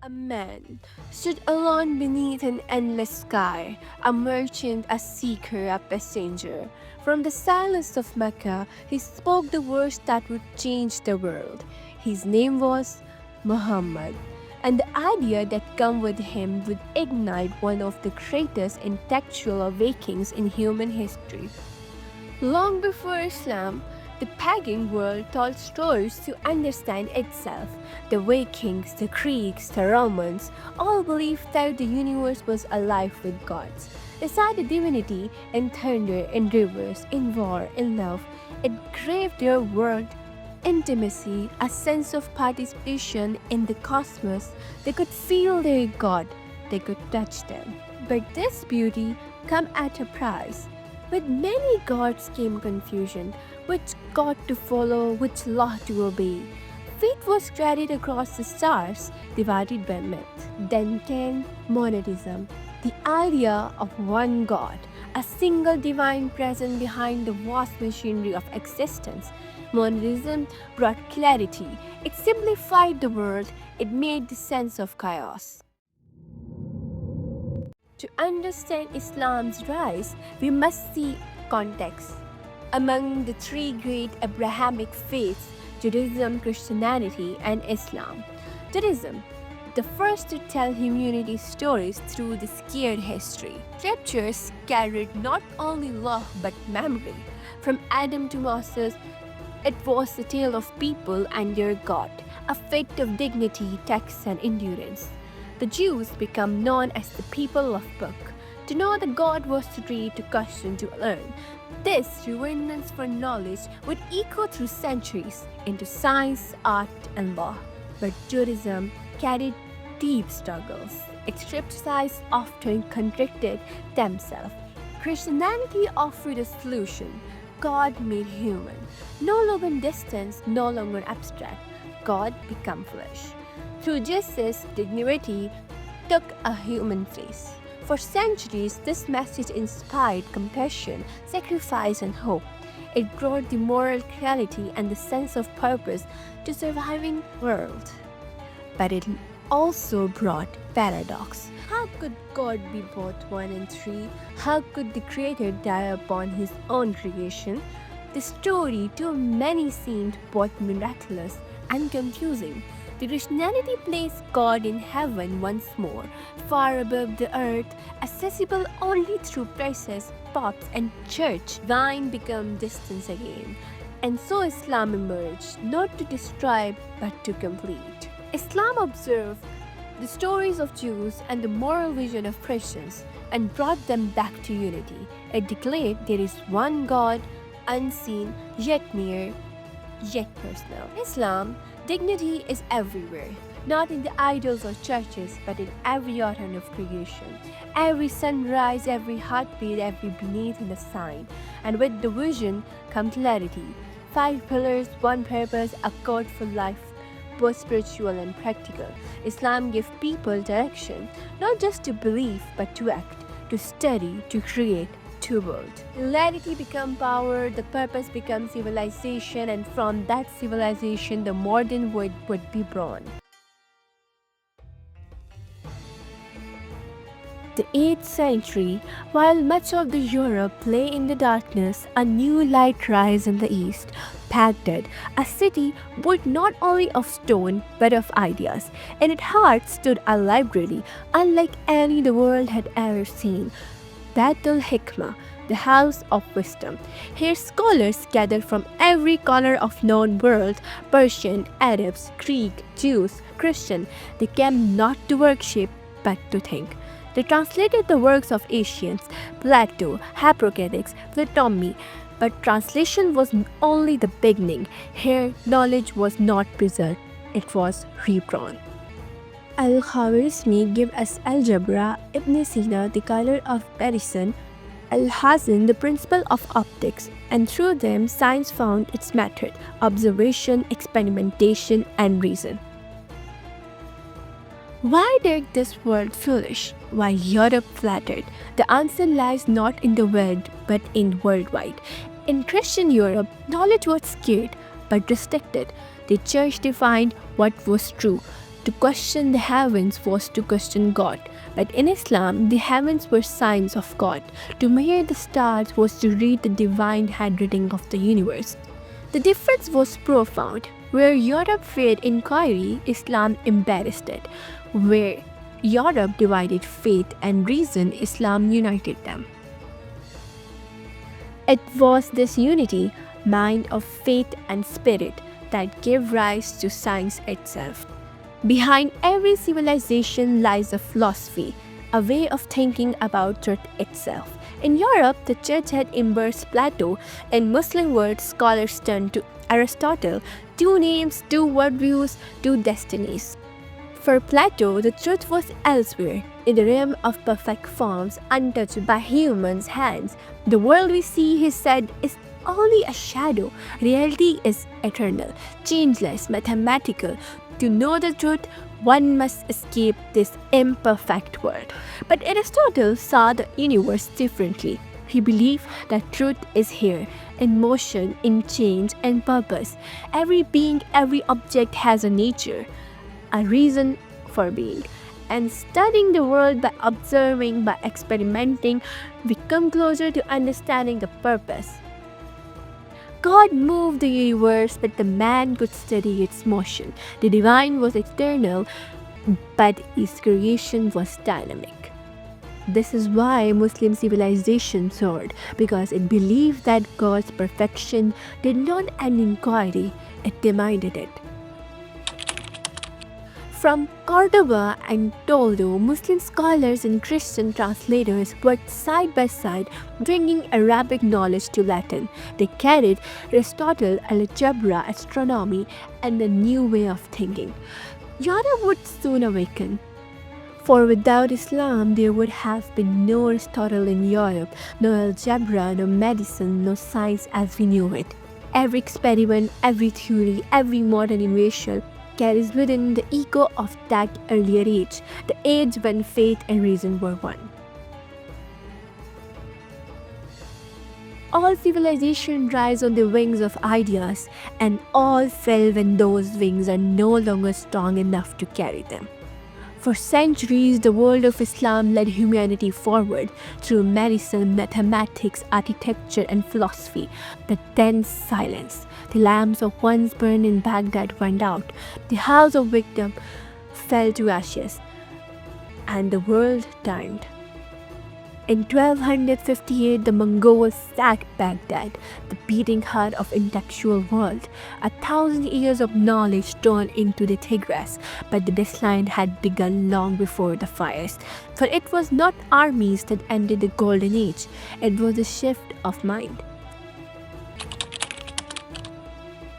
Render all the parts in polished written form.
A man stood alone beneath an endless sky, a merchant, a seeker, a passenger. From the silence of Mecca, he spoke the words that would change the world. His name was Muhammad, and the idea that came with him would ignite one of the greatest intellectual awakenings in human history. Long before Islam, the pagan world told stories to understand itself. The Vikings, the Greeks, the Romans all believed that the universe was alive with gods. They saw the divinity in thunder, in rivers, in war, in love. It gave their world intimacy, a sense of participation in the cosmos. They could feel their God, they could touch them. But this beauty came at a price. With many gods came confusion, which god to follow, which law to obey. Fate was carried across the stars, divided by myth. Then came monotheism, the idea of one god, a single divine presence behind the vast machinery of existence. Monotheism brought clarity. It simplified the world. It made the sense of chaos. To understand Islam's rise, we must see context. Among the three great Abrahamic faiths, Judaism, Christianity, and Islam. Judaism, the first to tell humanity stories through the scared history. Scriptures carried not only law but memory. From Adam to Moses, it was the tale of people and their God, a fate of dignity, tax, and endurance. The Jews become known as the people of book. To know the God was to read, to question, to learn. This reverence for knowledge would echo through centuries into science, art, and law. But Judaism carried deep struggles. Its scriptures often contradicted themselves. Christianity offered a solution. God made human. No longer distant, no longer abstract. God became flesh. Through justice, dignity took a human face. For centuries, this message inspired compassion, sacrifice, and hope. It brought the moral clarity and the sense of purpose to surviving world. But it also brought paradox. How could God be both one and three? How could the Creator die upon His own creation? The story to many seemed both miraculous and confusing. The Christianity placed God in heaven once more, far above the earth, accessible only through priests, popes, and church. Divine became distance again. And so Islam emerged, not to destroy but to complete. Islam observed the stories of Jews and the moral vision of Christians and brought them back to unity. It declared there is one God, unseen, yet near, yet personal. Islam, dignity is everywhere, not in the idols or churches, but in every atom of creation. Every sunrise, every heartbeat, every beneath in the sign. And with the vision comes clarity. 5 pillars, one purpose, a code for life, both spiritual and practical. Islam gives people direction, not just to believe, but to act, to study, to create, to build. Clarity becomes power, the purpose becomes civilization, and from that civilization, the modern world would be born. The 8th century, while much of the Europe lay in the darkness, a new light rise in the east. Baghdad, a city built not only of stone but of ideas. In its heart stood a library unlike any the world had ever seen. Batul Hikmah, the house of wisdom. Here scholars gathered from every corner of known world, Persian, Arabs, Greek, Jews, Christian. They came not to worship but to think. They translated the works of ancients, Plato, Hippocrates, Ptolemy, but translation was only the beginning. Here knowledge was not preserved, it was reborn. Al-Khwarizmi gave us algebra, Ibn Sina the color of medicine, Al-Hazan the principle of optics, and through them science found its method, observation, experimentation, and reason. Why did this world foolish? Why Europe flattered? The answer lies not in the world but in worldwide. In Christian Europe, knowledge was scared but restricted. The church defined what was true. To question the heavens was to question God. But in Islam, the heavens were signs of God. To measure the stars was to read the divine handwriting of the universe. The difference was profound. Where Europe feared inquiry, Islam embarrassed it. Where Europe divided faith and reason, Islam united them. It was this unity, mind of faith and spirit, that gave rise to science itself. Behind every civilization lies a philosophy, a way of thinking about truth itself. In Europe, the church had embraced Plato. In Muslim world, scholars turned to Aristotle, two names, two worldviews, two destinies. For Plato, the truth was elsewhere, in the realm of perfect forms, untouched by human hands. The world we see, he said, is only a shadow. Reality is eternal, changeless, mathematical. To know the truth, one must escape this imperfect world. But Aristotle saw the universe differently. He believed that truth is here, in motion, in change, and purpose. Every being, every object has a nature, a reason for being. And studying the world by observing, by experimenting, we come closer to understanding the purpose. God moved the universe, but the man could study its motion. The divine was eternal, but his creation was dynamic. This is why Muslim civilization soared, because it believed that God's perfection did not end in inquiry, it demanded it. From Cordoba and Toledo, Muslim scholars and Christian translators worked side by side, bringing Arabic knowledge to Latin. They carried Aristotle, algebra, astronomy, and a new way of thinking. Europe would soon awaken. For without Islam, there would have been no Aristotle in Europe, no algebra, no medicine, no science as we knew it. Every experiment, every theory, every modern innovation carries within the ego of that earlier age, the age when faith and reason were one. All civilization rise on the wings of ideas, and all fell when those wings are no longer strong enough to carry them. For centuries, the world of Islam led humanity forward through medicine, mathematics, architecture, and philosophy. The dense silence. The lamps of once burned in Baghdad went out. The house of wisdom fell to ashes, and the world turned. In 1258, the Mongols sacked Baghdad, the beating heart of intellectual world. 1,000 years of knowledge turned into the Tigris, but the decline had begun long before the fires. For it was not armies that ended the golden age, it was a shift of mind.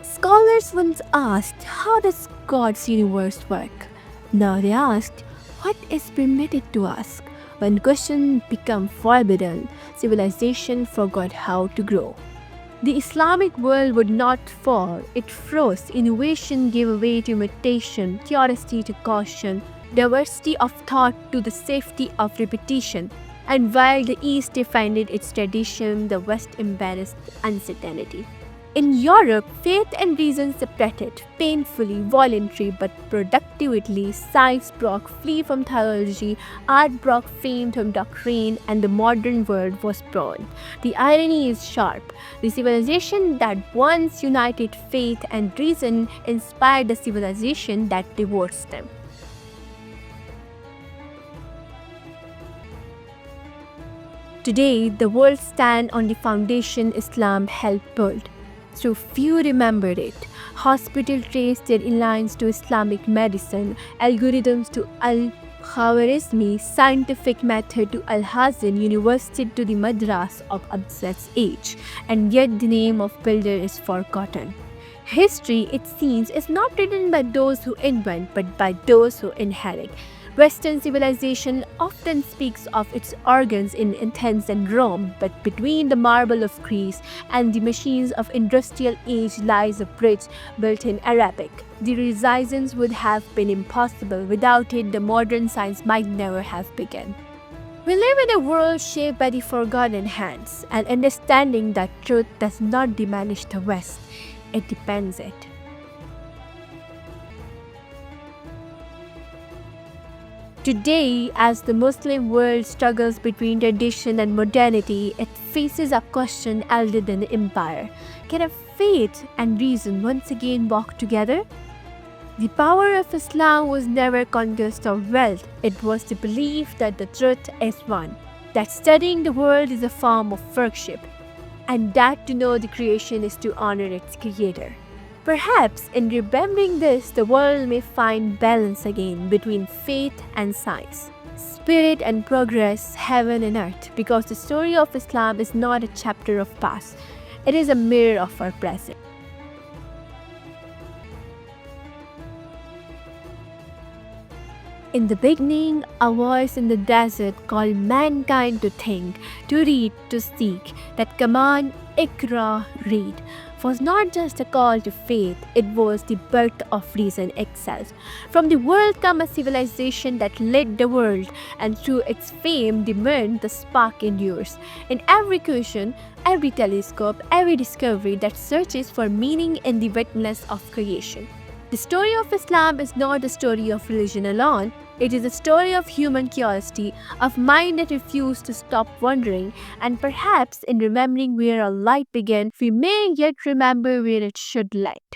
Scholars once asked, how does God's universe work? Now they asked, what is permitted to ask? When questions become forbidden, civilization forgot how to grow. The Islamic world would not fall, it froze. Innovation gave way to imitation, curiosity to caution, diversity of thought to the safety of repetition. And while the East defended its tradition, the West embarrassed uncertainty. In Europe, faith and reason separated, painfully, voluntarily, but productively. Science broke free from theology, art broke fame from doctrine, and the modern world was born. The irony is sharp. The civilization that once united faith and reason inspired the civilization that divorced them. Today, the world stands on the foundation Islam helped build. So few remembered it. Hospitals traced their lines to Islamic medicine, algorithms to Al-Khwarizmi, scientific method to Al-Hazan, university to the Madras of Abbasid's age, and yet the name of builder is forgotten. History, it seems, is not written by those who invent, but by those who inherit. Western civilization often speaks of its origins in Athens and Rome, but between the marble of Greece and the machines of industrial age lies a bridge built in Arabic. The renaissance would have been impossible. Without it, the modern science might never have begun. We live in a world shaped by the forgotten hands, and understanding that truth does not diminish the West, it depends it. Today, as the Muslim world struggles between tradition and modernity, it faces a question elder than empire. Can a faith and reason once again walk together? The power of Islam was never conquest or wealth. It was the belief that the truth is one, that studying the world is a form of worship, and that to know the creation is to honor its creator. Perhaps in remembering this, the world may find balance again between faith and science, spirit and progress, heaven and earth, because the story of Islam is not a chapter of past, it is a mirror of our present. In the beginning, a voice in the desert called mankind to think, to read, to seek. That command, Ikra, read, was not just a call to faith, it was the birth of reason itself. From the world came a civilization that led the world, and through its fame, the moon, the spark endures. In every question, every telescope, every discovery that searches for meaning in the witness of creation. The story of Islam is not the story of religion alone. It is a story of human curiosity, of mind that refused to stop wondering, and perhaps in remembering where our light began, we may yet remember where it should light.